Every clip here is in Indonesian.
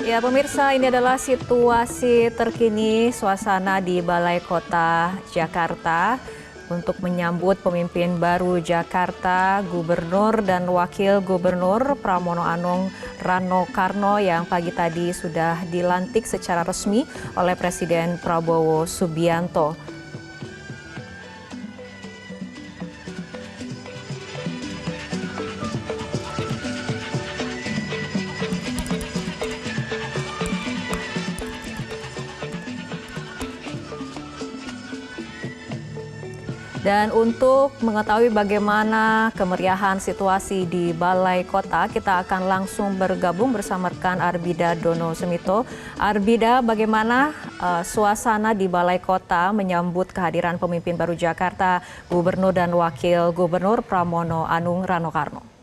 Ya pemirsa, ini adalah situasi terkini suasana di Balai Kota Jakarta untuk menyambut pemimpin baru Jakarta, Gubernur dan Wakil Gubernur Pramono Anung Rano Karno yang pagi tadi sudah dilantik secara resmi oleh Presiden Prabowo Subianto. Dan untuk mengetahui bagaimana kemeriahan situasi di Balai Kota, kita akan langsung bergabung bersama rekan Arbida Dono Semito. Arbida, bagaimana suasana di Balai Kota menyambut kehadiran pemimpin baru Jakarta, Gubernur dan Wakil Gubernur Pramono Anung Rano Karno?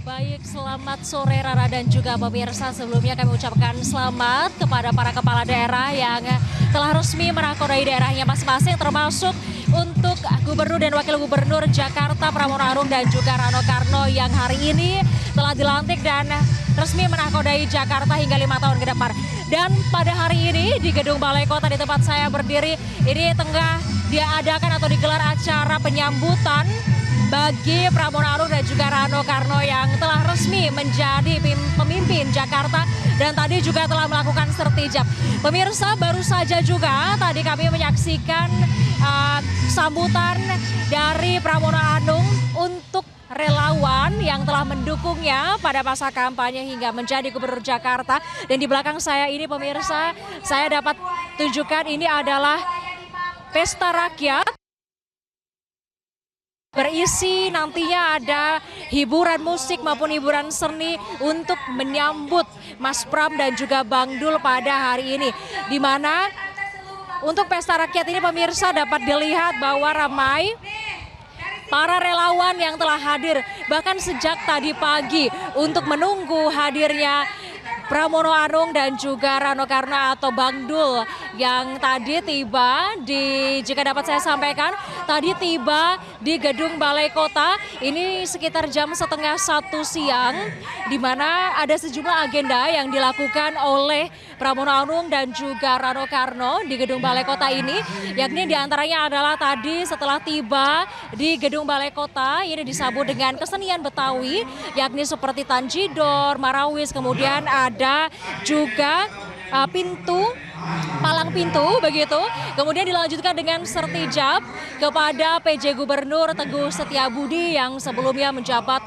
Baik, selamat sore Rara dan juga pemirsa. Sebelumnya kami ucapkan selamat kepada para kepala daerah yang telah resmi merakodai daerahnya masing-masing, termasuk untuk Gubernur dan Wakil Gubernur Jakarta Pramono Anung dan juga Rano Karno yang hari ini telah dilantik dan resmi menakodai Jakarta hingga 5 tahun ke depan. Dan pada hari ini di Gedung Balai Kota di tempat saya berdiri, ini tengah diadakan atau digelar acara penyambutan bagi Pramono Anung dan juga Rano Karno yang telah resmi menjadi pemimpin Jakarta dan tadi juga telah melakukan sertijab. Pemirsa, baru saja juga tadi kami menyaksikan sambutan dari Pramono Anung untuk relawan yang telah mendukungnya pada masa kampanye hingga menjadi Gubernur Jakarta. Dan di belakang saya ini pemirsa, saya dapat tunjukkan ini adalah pesta rakyat. Berisi nantinya ada hiburan musik maupun hiburan seni untuk menyambut Mas Pram dan juga Bang Dul pada hari ini. Di mana untuk pesta rakyat ini pemirsa dapat dilihat bahwa ramai para relawan yang telah hadir bahkan sejak tadi pagi untuk menunggu hadirnya Pramono Anung dan juga Rano Karno atau Bang Dul yang tadi tiba jika dapat saya sampaikan, tadi tiba di Gedung Balai Kota ini sekitar jam setengah 1 siang, di mana ada sejumlah agenda yang dilakukan oleh Pramono Anung dan juga Rano Karno di Gedung Balai Kota ini, yakni diantaranya adalah tadi setelah tiba di Gedung Balai Kota ini disambut dengan kesenian Betawi, yakni seperti Tanjidor, Marawis, kemudian ada juga palang pintu begitu. Kemudian dilanjutkan dengan sertijab kepada PJ Gubernur Teguh Setiabudi yang sebelumnya menjabat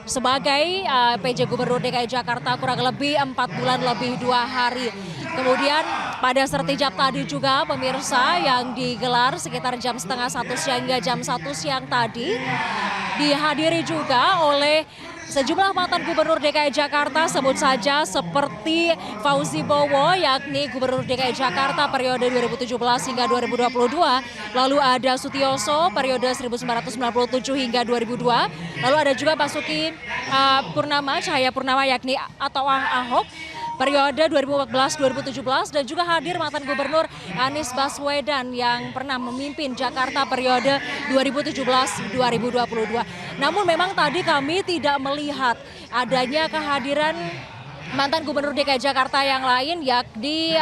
sebagai PJ Gubernur DKI Jakarta kurang lebih 4 bulan lebih 2 hari. Kemudian pada sertijab tadi juga pemirsa yang digelar sekitar jam setengah 1 siang hingga jam 1 siang tadi dihadiri juga oleh sejumlah mantan Gubernur DKI Jakarta, sebut saja seperti Fauzi Bowo, yakni Gubernur DKI Jakarta periode 2017 hingga 2022. Lalu ada Sutioso periode 1997 hingga 2002. Lalu ada juga Basuki Cahaya Purnama yakni atau Ahok periode 2014-2017 dan juga hadir mantan Gubernur Anies Baswedan yang pernah memimpin Jakarta periode 2017-2022. Namun memang tadi kami tidak melihat adanya kehadiran mantan Gubernur DKI Jakarta yang lain yakni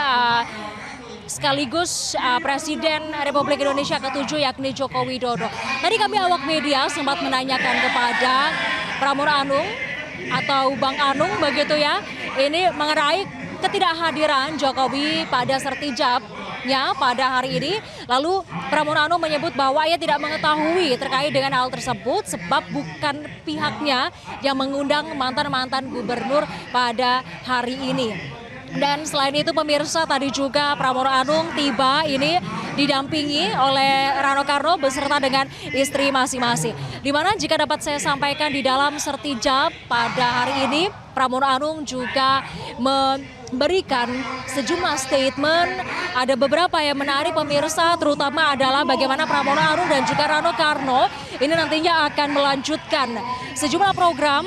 sekaligus Presiden Republik Indonesia ke-7 yakni Joko Widodo. Tadi kami awak media sempat menanyakan kepada Pramono Anung atau Bang Anung begitu ya, ini mengenai ketidakhadiran Jokowi pada sertijabnya pada hari ini. Lalu Pramono Anung menyebut bahwa ia tidak mengetahui terkait dengan hal tersebut sebab bukan pihaknya yang mengundang mantan-mantan gubernur pada hari ini. Dan selain itu pemirsa tadi juga Pramono Anung tiba ini didampingi oleh Rano Karno beserta dengan istri masing-masing. Di mana jika dapat saya sampaikan di dalam sertijab pada hari ini Pramono Anung juga memberikan sejumlah statement. Ada beberapa yang menarik pemirsa, terutama adalah bagaimana Pramono Anung dan juga Rano Karno ini nantinya akan melanjutkan sejumlah program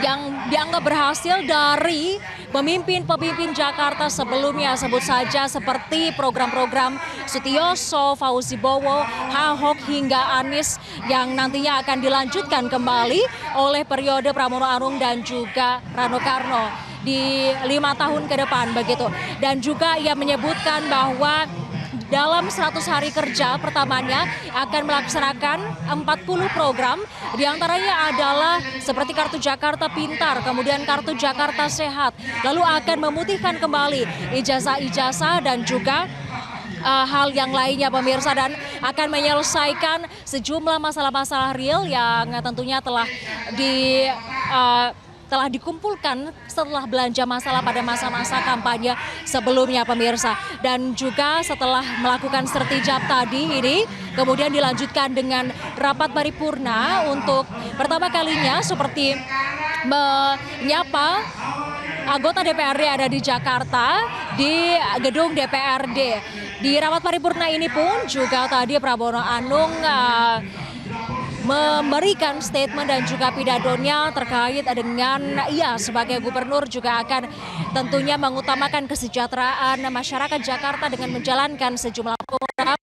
yang dianggap berhasil dari pemimpin-pemimpin Jakarta sebelumnya, sebut saja seperti program-program Sutioso, Fauzi Bowo, Ahok hingga Anies yang nantinya akan dilanjutkan kembali oleh periode Pramono Anung dan juga Rano Karno di 5 tahun ke depan begitu. Dan juga ia menyebutkan bahwa dalam 100 hari kerja pertamanya akan melaksanakan 40 program, diantaranya adalah seperti Kartu Jakarta Pintar, kemudian Kartu Jakarta Sehat, lalu akan memutihkan kembali ijazah-ijazah dan juga hal yang lainnya pemirsa, dan akan menyelesaikan sejumlah masalah-masalah real yang tentunya telah dikumpulkan setelah belanja masalah pada masa-masa kampanye sebelumnya pemirsa. Dan juga setelah melakukan sertijab tadi ini kemudian dilanjutkan dengan rapat paripurna untuk pertama kalinya seperti menyapa anggota DPRD ada di Jakarta di gedung DPRD. Di rapat paripurna ini pun juga tadi Pramono Anung memberikan statement dan juga pidatonya terkait dengan ia sebagai gubernur juga akan tentunya mengutamakan kesejahteraan masyarakat Jakarta dengan menjalankan sejumlah program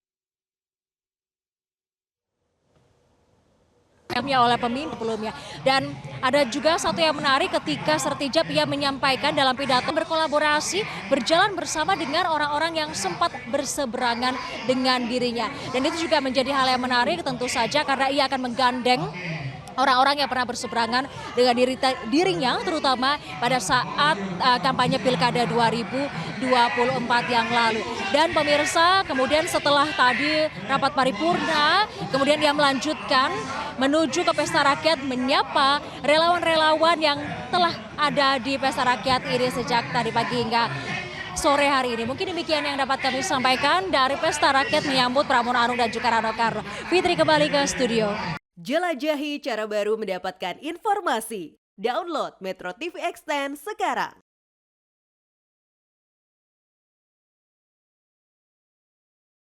oleh pemimpin sebelumnya. Dan ada juga satu yang menarik ketika sertijab ia menyampaikan dalam pidato berkolaborasi berjalan bersama dengan orang-orang yang sempat berseberangan dengan dirinya. Dan itu juga menjadi hal yang menarik tentu saja karena ia akan menggandeng orang-orang yang pernah berseberangan dengan dirinya terutama pada saat kampanye Pilkada 2024 yang lalu. Dan pemirsa, kemudian setelah tadi rapat paripurna, kemudian dia melanjutkan menuju ke Pesta Rakyat menyapa relawan-relawan yang telah ada di Pesta Rakyat ini sejak tadi pagi hingga sore hari ini. Mungkin demikian yang dapat kami sampaikan dari Pesta Rakyat menyambut Pramono Anung dan juga Rano Karno. Fitri kembali ke studio. Jelajahi cara baru mendapatkan informasi. Download Metro TV Extend sekarang.